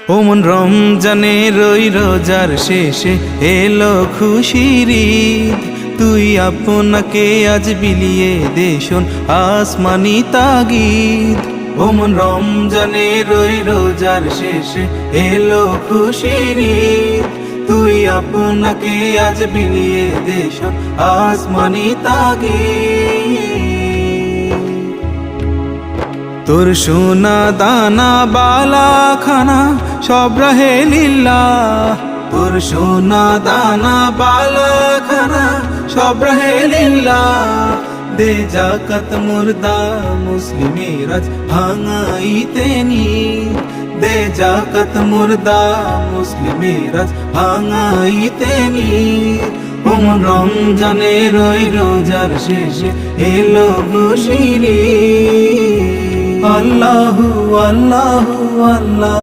ওমন রমজানের ওই রোজার শেষে এলো খুশির ঈদ। তুই আপনাকে আজ বিলিয়ে দেশন আসমানি তাগিদ। ওমন রমজানের ওই রোজার শেষে এলো খুশির ঈদ। তুই আপনাকে আজ বিলিয়ে দেশন আসমানি তাগিদ। তোর সোনা দানা বালা খানা সব রহে লিল্লাহ। তোর সোনা দানা বালা খানা সব রহে লিল্লাহ। দে জাকাত মুর্দা মুসলিমের আজ ভাঙাইতে নি। দে জাকাত মুর্দা মুসলিমের আজ ভাঙাইতে নি। ওমন রমজানের ওই রোজার শেষে এলো খুশির ঈদ। আল্লাহু আল্লাহু আল্লাহ।